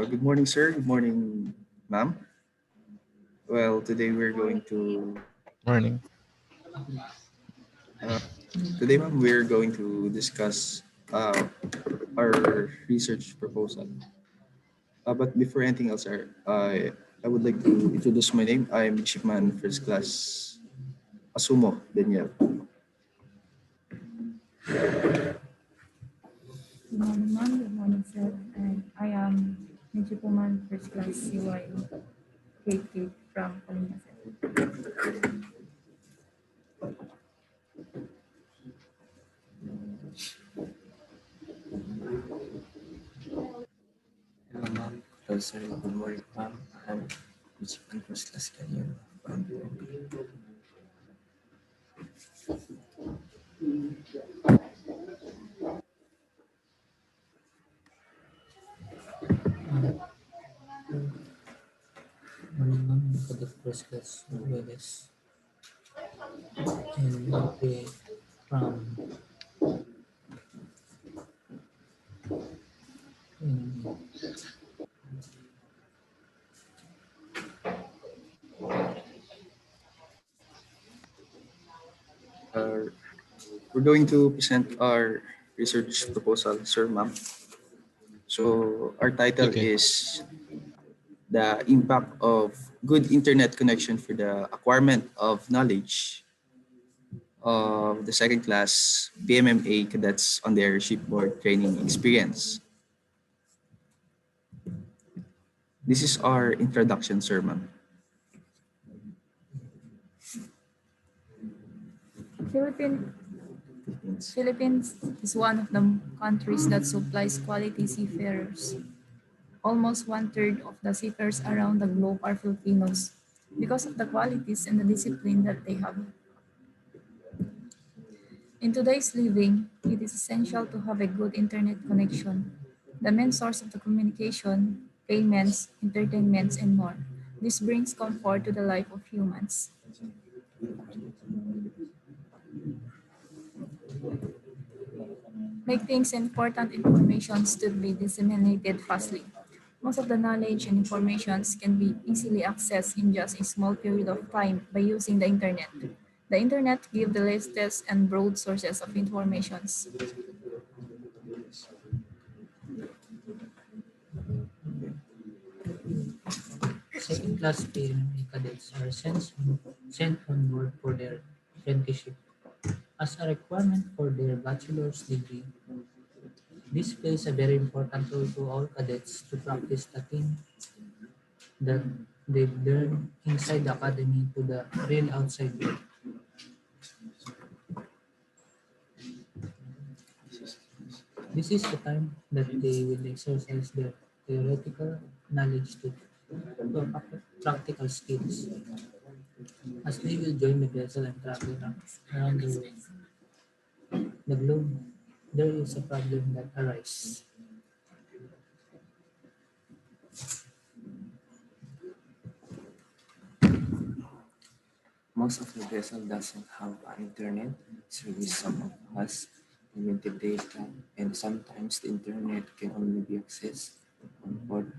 Good morning, sir. Good morning, ma'am. Well, today we're going to Morning. uh, today, ma'am, we're going to discuss our research proposal. But before anything else, sir, I would like to introduce my name. I'm Shipman First Class Asumo Daniel. Good morning, ma'am. Good morning, sir. And I am Nichipuman First Class CY Kate Kate from Kalinga, sir. Hello, ma'am. Hello, sir. Good morning, ma'am. I'm Michigan First Class Canyon from BNB. Morning, ma'am. For the First Class Wellness and we from in, Uh, we're going to present our research proposal, sir, ma'am. So our title Okay. is the impact of good internet connection for the acquirement of knowledge of the second class PMMA cadets on their shipboard training experience. This is our introduction sermon. Philippines is one of the countries that supplies quality seafarers. Almost one-third of the seafarers around the globe are Filipinos because of the qualities and the discipline that they have. In today's living, it is essential to have a good internet connection, the main source of the communication, payments, entertainments, and more. This brings comfort to the life of humans. Make things important information to be disseminated fastly. Most of the knowledge and informations can be easily accessed in just a small period of time by using the internet. The internet gives the latest and broad sources of informations. second class PMA cadets are sent on board for their apprenticeship as a requirement for their bachelor's degree. This plays a very important role to all cadets to practice the thing that they've learned inside the academy to the real outside world. This is the time that they will exercise their theoretical knowledge to practical skills. As they will join the vessel and travel around the globe, there is a problem that arises. Most of the vessel doesn't have an internet service. Some of us limited data, and sometimes the internet can only be accessed on board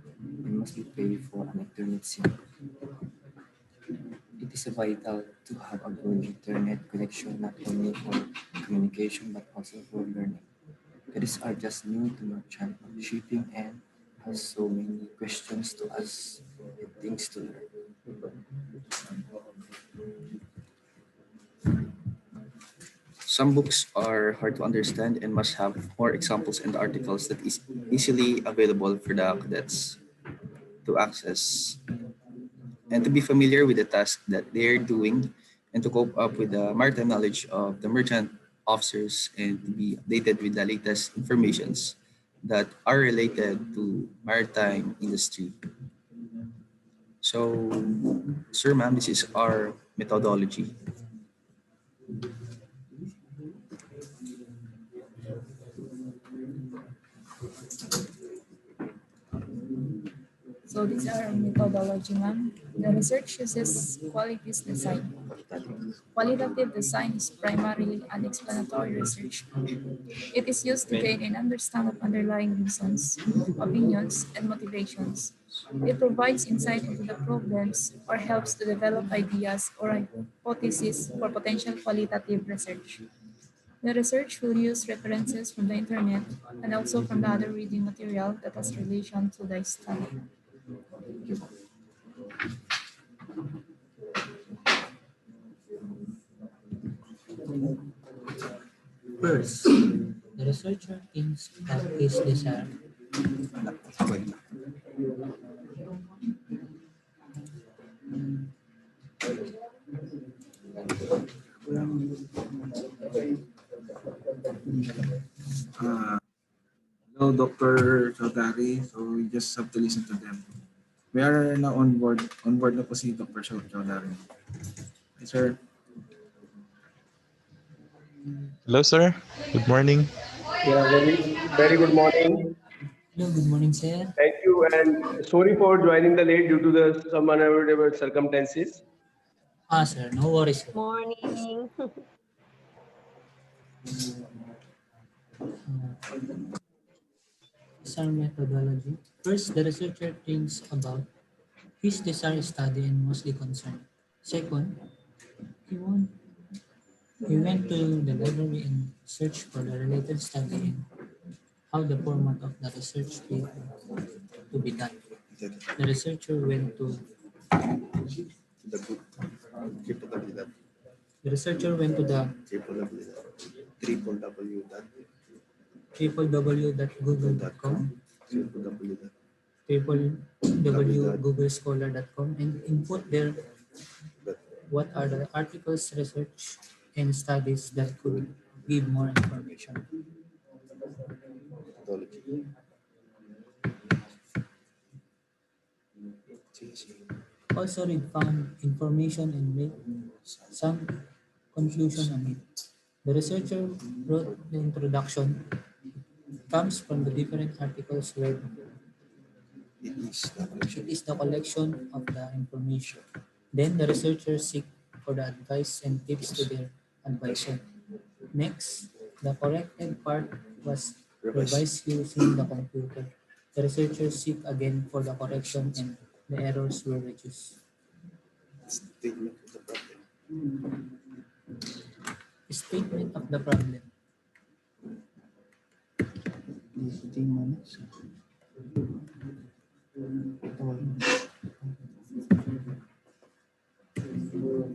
and must be paid for an internet SIM. It is vital to have a good internet connection not only for communication but also for learning. Cadets are just new to merchant shipping and have so many questions to ask and things to learn. Some books are hard to understand and must have more examples and articles that is easily available for the cadets to access and to be familiar with the task that they're doing and to cope up with the maritime knowledge of the merchant officers and to be updated with the latest informations that are related to maritime industry. So, sir, ma'am, this is our methodology. So these are methodology, ma'am. The research uses qualities design. Qualitative design is primarily an explanatory research. It is used to gain an understanding of underlying reasons, opinions, and motivations. It provides insight into the problems or helps to develop ideas or hypotheses for potential qualitative research. The research will use references from the internet and also from the other reading material that has relation to the study. First, the researcher thinks of his desire. Okay. Uh, Hello, Dr. Chaudhary. So we just have to listen to them. We are now on board. On board na po si Dr. Chaudhary. Hi, sir. Hello, sir. Good morning. Yeah, very good morning. Hello, good morning, sir. Thank you, and sorry for joining the late due to the some unavoidable circumstances. Sir, no worries, sir. Morning. This our methodology. First, the researcher thinks about his desired study and mostly concern. Second, he, want, he went to the library and searched for the related study and how the format of the research paper to be done. The researcher went to The book, triple W dot the researcher went to the triple W dot www.google.com, triple W dot www.googlescholar.com, and input there dot what are the articles, research, and studies that could give more information. methodology. Sige, sige. Also read found information and make some conclusion on it. The researcher wrote the introduction. It comes from the different articles read. It is the It collection. is the collection of the information. Then the researchers seek for the advice and tips to their advisor. Next, the corrected part was revised using the computer. The researchers seek again for the correction and the errors were reduced. Statement of the problem. Statement of the problem. Ito yung manas.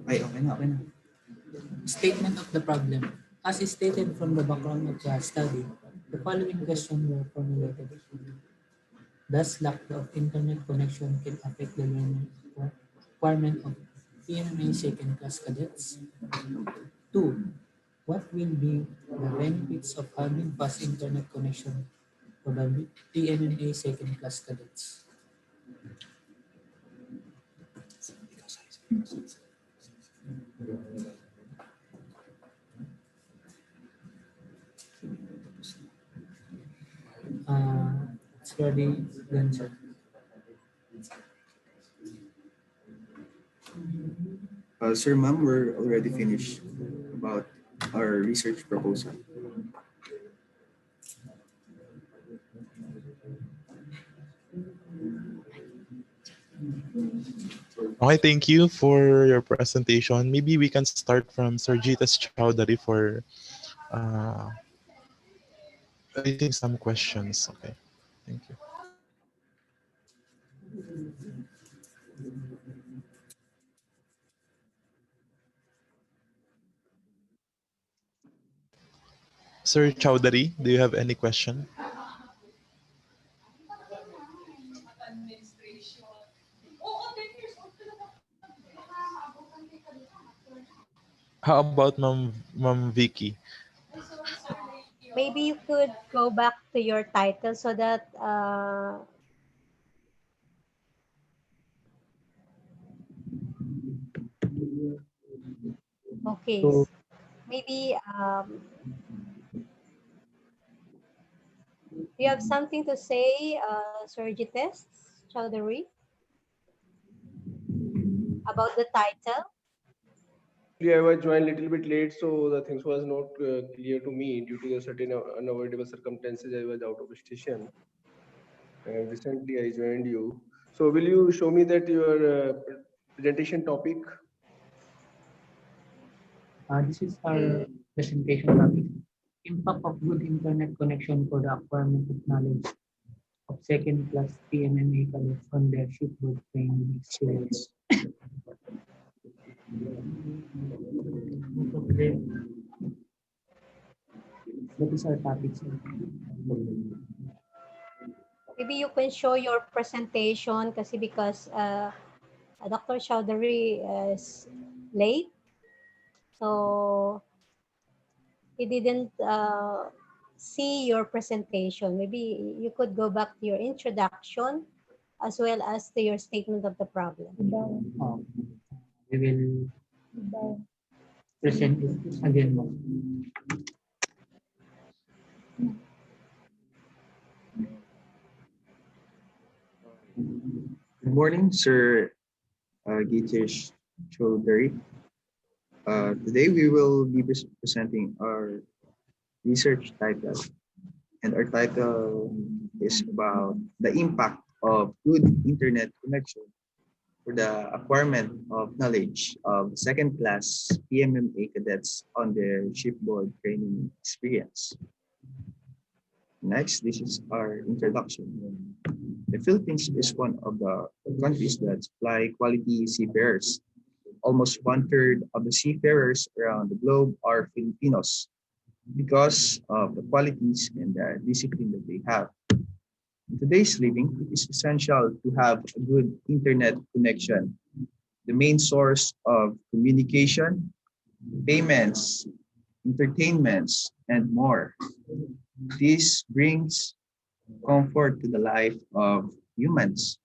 Ay, okay na, okay na. Statement of the problem. As stated from the background of the study, the following questions were formulated. Does lack of internet connection can affect the learning requirement of PMMA second class cadets? 2. What will be the benefits of having fast internet connection for the PMMA second class cadets? It's already done, sir. Sir, ma'am, we're already finished about our research proposal. Okay, thank you for your presentation. Maybe we can start from Sir Jitas Chowdhury for uh, raising some questions. Okay, thank you. Sir Chowdhury, do you have any question? How about Ma'am Vicky? Maybe you could go back to your title so that okay. So Maybe you have something to say, Surgites Chowdhury, about the title? Actually, I was joined little bit late, so the things was not clear to me due to the certain unavoidable circumstances. I was out of station, and recently I joined you. So, will you show me that your presentation topic? this is our presentation topic. Impact of good internet connection for the acquirement of knowledge of second-class PMMA cadets on their shipboard training experience. That is our topic, sir. Maybe you can show your presentation kasi because Dr. Chowdhury is late. So he didn't see your presentation. Maybe you could go back to your introduction as well as to your statement of the problem. Um, we will present it again, ma'am. Good morning, Sir Gitesh Chaudhary. Today we will be presenting our research title, and our title is about the impact of good internet connection for the acquirement of knowledge of second-class PMMA cadets on their shipboard training experience. Next, this is our introduction. The Philippines is one of the countries that supply quality seafarers. Almost one-third of the seafarers around the globe are Filipinos because of the qualities and the discipline that they have. In today's living, it is essential to have a good internet connection, the main source of communication, payments, entertainments, and more. This brings comfort to the life of humans.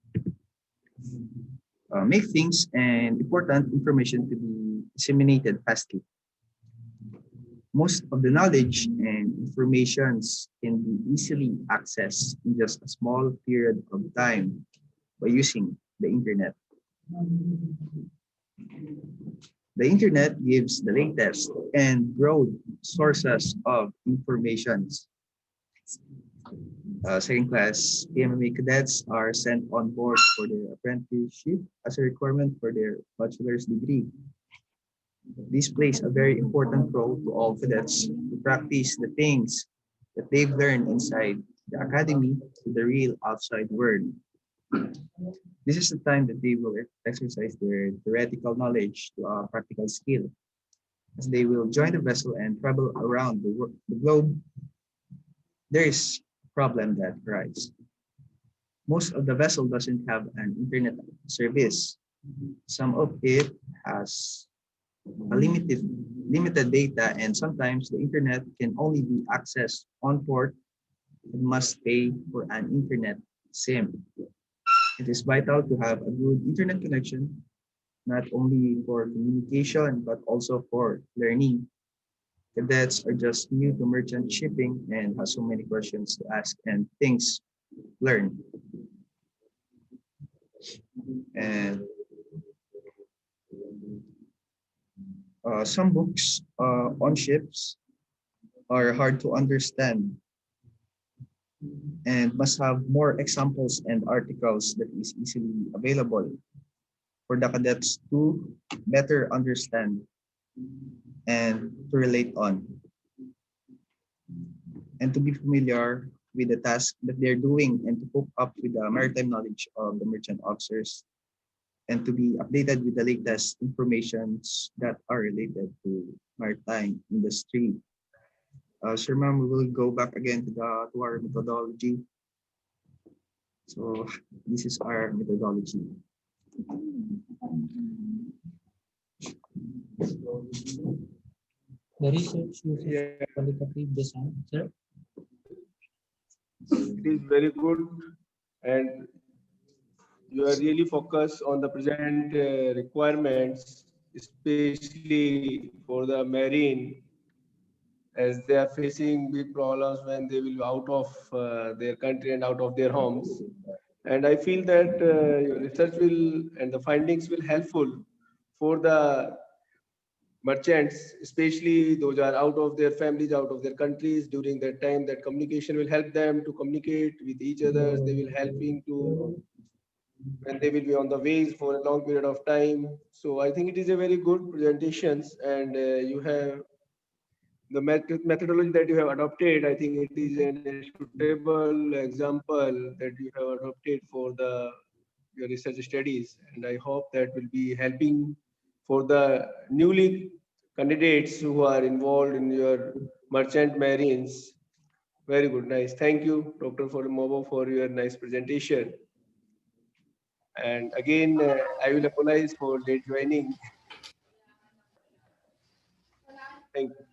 Make things and important information to be disseminated fastly. Most of the knowledge and informations can be easily accessed in just a small period of time by using the internet. The internet gives the latest and broad sources of informations. Second-class PMMA cadets are sent on board for their apprenticeship as a requirement for their bachelor's degree. This plays a very important role to all cadets to practice the things that they've learned inside the academy to the real outside world. This is the time that they will exercise their theoretical knowledge to a practical skill. As they will join the vessel and travel around the globe, there is a problem that arises. Most of the vessel doesn't have an internet service. Some of it has a limited data, and sometimes the internet can only be accessed on port and must pay for an internet SIM. It is vital to have a good internet connection, not only for communication, but also for learning. Cadets are just new to merchant shipping and have so many questions to ask and things learn. And some books on ships are hard to understand and must have more examples and articles that is easily available for the cadets to better understand and to relate on, and to be familiar with the task that they're doing and to cope up with the maritime knowledge of the merchant officers and to be updated with the latest informations that are related to maritime industry. Sir, ma'am, we will go back again to our methodology. So this is our methodology. The research uses Yeah, qualitative design. Sir, it is very good, and you are really focused on the present requirements, especially for the marine, as they are facing big problems when they will be out of their country and out of their homes. And I feel that your research will and the findings will helpful for the merchants, especially those are out of their families, out of their countries during that time. That communication will help them to communicate with each others. They will helping to when they will be on the ways for a long period of time. So I think it is a very good presentations, and you have the methodology that you have adopted. I think it is a suitable example that you have adopted for the your research studies, and I hope that will be helping for the newly candidates who are involved in your merchant marines. Very good, nice. Thank you, Dr. For Mobo, for your nice presentation. And again, I will apologize for late joining. Thank you.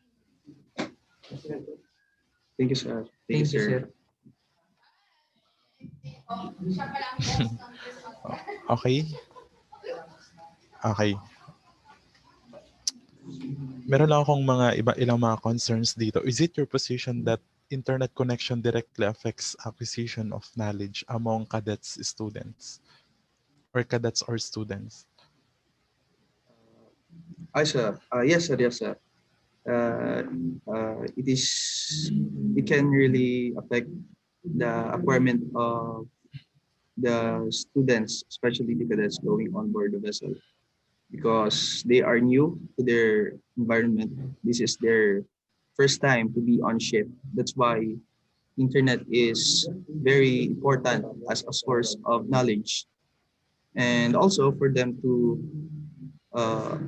Thank you, sir. Thank you, thank you, sir. sir. Okay. Okay. Meron lang akong ilang mga concerns dito. Is it your position that internet connection directly affects acquisition of knowledge among cadets or students? Hi, sir. Yes, sir. Yes, sir. Uh, it is. It can really affect the acquirement of the students, especially the cadets going on board the vessel, because they are new to their environment. This is their first time to be on ship. That's why internet is very important as a source of knowledge, and also for them uh,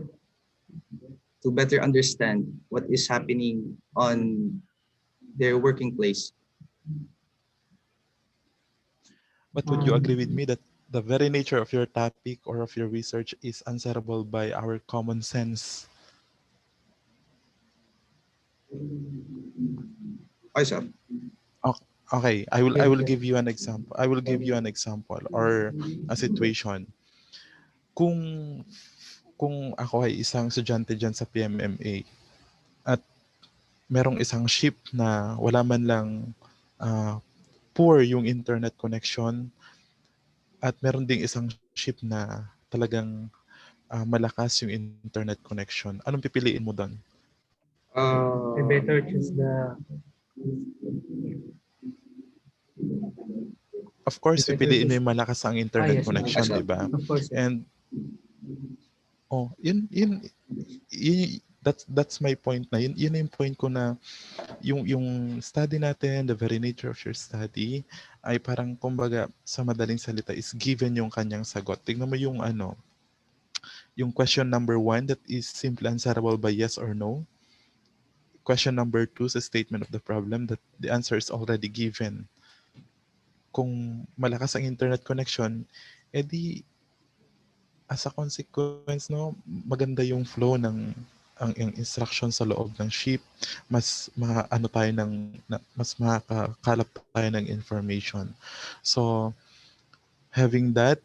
to better understand what is happening on their working place. But would you agree with me that the very nature of your topic or of your research is answerable by our common sense? Hi, sir. Okay, I will Yes, give sir. you an example. I will give you an example or a situation. Kung ako ay isang estudyante diyan sa PMMA at merong isang ship na wala man lang ah, poor yung internet connection at meron ding isang ship na talagang malakas yung internet connection. Anong pipiliin mo doon? I Uh, better choose the Of course, I better pipiliin mo choose. yung malakas ang Ah, internet yes, sir. hi, connection, sir. di ba? Of course, sir. And yun that's my point na. Yun yung point ko na yung study natin, the very nature of your study ay parang kumbaga sa madaling salita is given yung kanyang sagot. Tingnan mo yung yung question number 1 that is simply answerable by yes or no. Question number 2 is a statement of the problem that the answer is already given. Kung malakas ang internet connection, edi as a consequence, no, maganda yung flow ng instruction sa loob ng ship, mas ano tayo mas makakakalap tayo ng information. So, having that,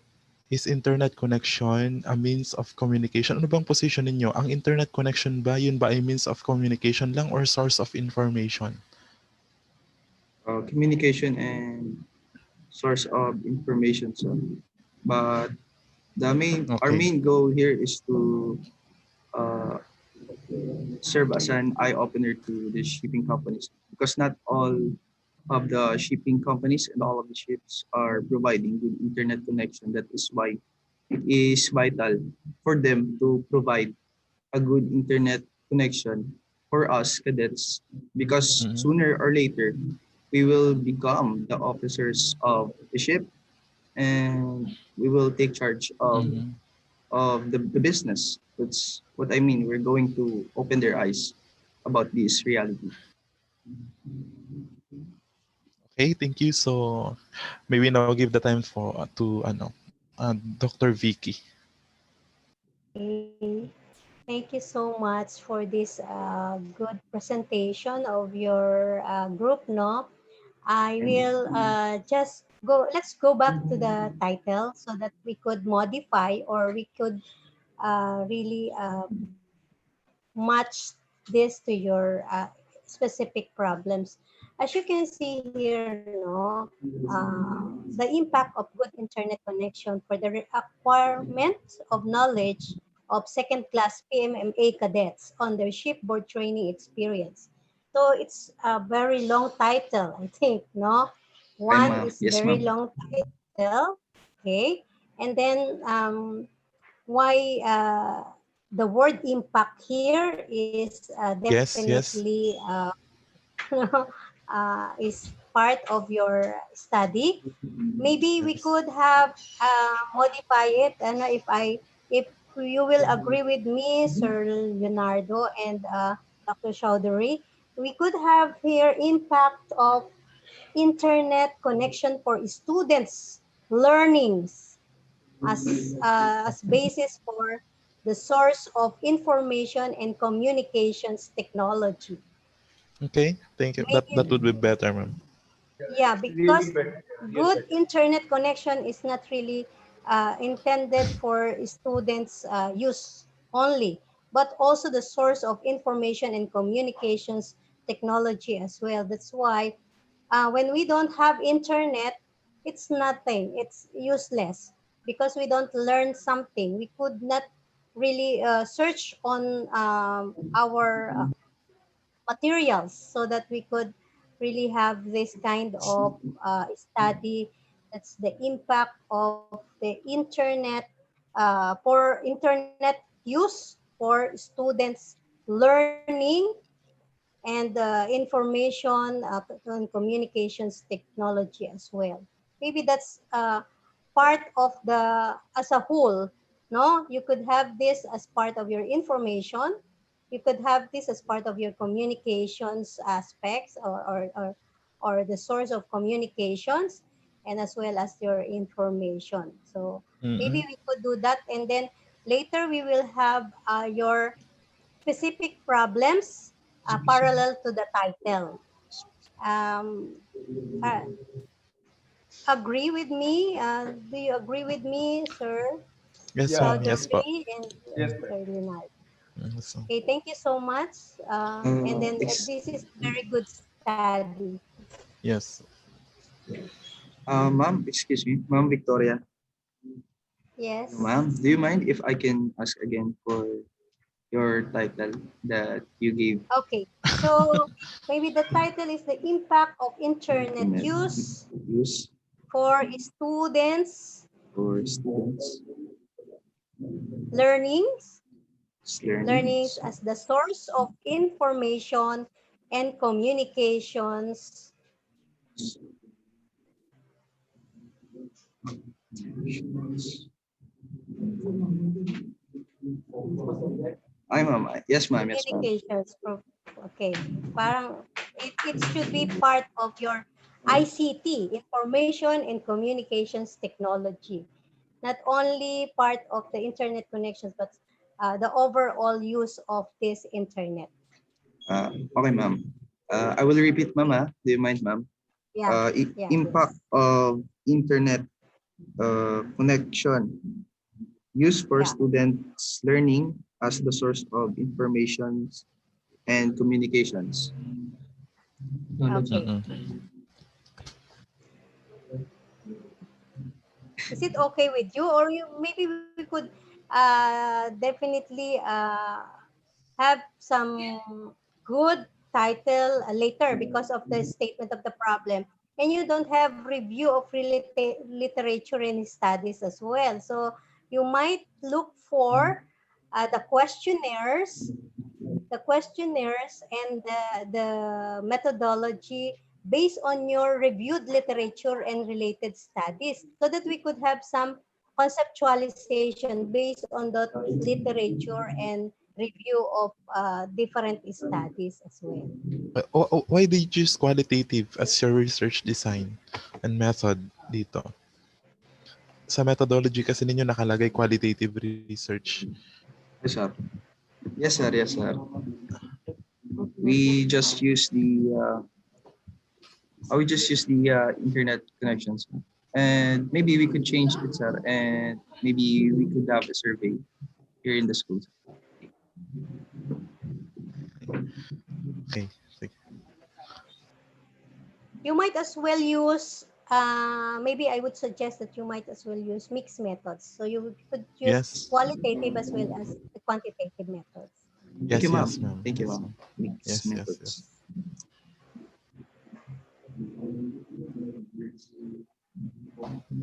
is internet connection a means of communication? Ano bang position ninyo? Ang internet connection ba, yun ba ay means of communication lang or source of information? Communication and source of information, sir. But our Okay. main goal here is to uh, serve as an eye opener to the shipping companies, because not all of the shipping companies and all of the ships are providing good internet connection. That is why it is vital for them to provide a good internet connection for us cadets, because Mhm. sooner or later we will become the officers of the ship, and we will take charge Mhm. of the business. That's what I mean. We're going to open their eyes about this reality. Okay, thank you. So, maybe now give the time to Dr. Vicky. Okay. Thank you so much for this good presentation of your group, no? I will just go, let's go back to the title so that we could modify or we could really match this to your specific problems. As you can see here, no, the impact of good internet connection for the acquirement of knowledge of second-class PMMA cadets on their shipboard training experience. So it's a very long title, I think, no? Hi, One ma'am. is Yes, very ma'am. long title, okay? And then why the word impact here is Yes, yes, definitely is part of your study. Maybe we yes. could have modify it, and if you will agree with me, Sir Leonardo and Dr. Chowdhury, we could have here impact of internet connection for students learnings as basis for the source of information and communications technology. Okay, thank you. That Maybe, would be better, ma'am. yeah, Yeah, because really better. Yes, good better. internet connection is not really intended for students use only, but also the source of information and communications technology as well. That's why when we don't have internet, it's nothing. It's useless because we don't learn something. We could not really search on our materials so that we could really have this kind of study. That's the impact of the internet for internet use for students learning and information and communications technology as well. Maybe that's part of the as a whole. No, you could have this as part of your information. You could have this as part of your communications aspects or the source of communications and as well as your information. So maybe Mm-mm. we could do that and then later we will have your specific problems parallel to the title. Um, uh, agree with me? Do you agree with me, Sir Yes, Yeah, ma'am. Yes, po. Chaudhary and yes, Sir better. Leonard? Yes, ma'am. Okay, thank you so much. And then Ex- this is very good study. Yes. ma'am, excuse me, ma'am Victoria. Yes. Ma'am, do you mind if I can ask again for your title that you gave? Okay. So maybe the title is the impact of internet Internet use use for students' for students learnings learning. learnings as the source of information and communications. Ay, ma'am. Yes, ma'am. Yes, ma'am. Communications. Okay. Parang it should be part of your ICT, Information and Communications Technology. Not only part of the internet connections, but the overall use of this internet. Okay, ma'am. I will repeat, ma'am. Do you mind, ma'am? Yeah. Yeah. Impact of internet connection used for Yeah. students learning as the source of information and communications. Knowledge. Okay. Mm-mm. Is it okay with you, or you maybe we could definitely have some good title later because of the statement of the problem, and you don't have review of literature and studies as well. So you might look for the questionnaires and the methodology based on your reviewed literature and related studies so that we could have some conceptualization based on that literature and review of different studies as well. Why did you choose qualitative as your research design and method dito? Sa methodology kasi ninyo nakalagay qualitative research. Yes, sir. Yes, sir. Yes, sir. We just use the internet connections, and maybe we could change it, sir. And maybe we could have a survey here in the school. Okay. Sige. You might as well use, maybe I would suggest that you might as well use mixed methods. So you could use Yes. qualitative as well as the quantitative methods. Thank you, Yes, ma'am. yes, ma'am. Thank you, Yes, ma'am. ma'am. Mixed Yes, yes, methods. yes.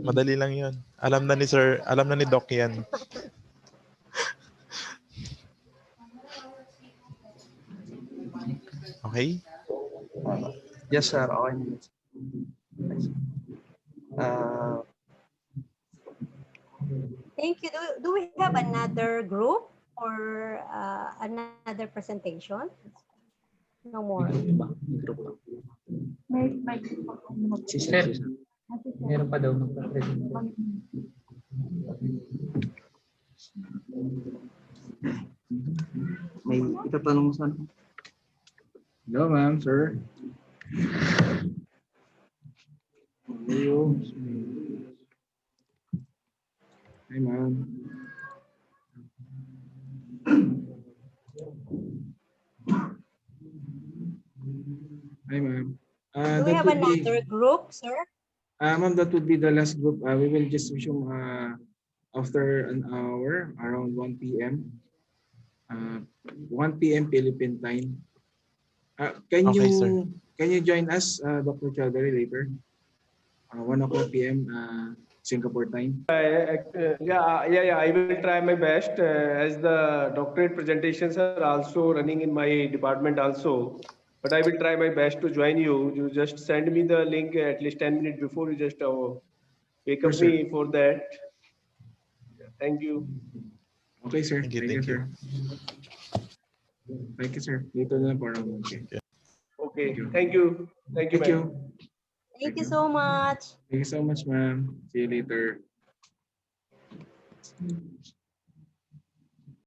Madali lang yun. Alam na ni Sir, alam na ni Doc yan. Okay? Yes, sir. Okay. Uh, Thank you. Do we have another group or another presentation? No more. group lang. Si Sir, sir, si sir. meron pa daw magpa-present. May itatanong sa ano? Hello, ma'am, sir. Hello. Hi, ma'am. Hi, ma'am. Do we That have would be, another group, sir? ma'am, that would be the last group. We will just resume after an hour, around 1 p.m. 1 p.m. Philippine time. Can Okay, sir. you join us, Dr. Chowdhury, later? 1 o'clock p.m. Singapore time. Yeah. I will try my best. As the doctorate presentations are also running in my department also, but I will try my best to join you. You just send me the link at least 10 minutes before. You just wake Sure, up sir. me for that. Thank you. Okay, sir. Thank you, Thank you, thank you. sir. Thank you, sir. Later na lang po. Okay. Okay. Thank you. Thank you. Thank you, Thank ma'am. you. Thank you so much. Thank you so much, ma'am. See you later.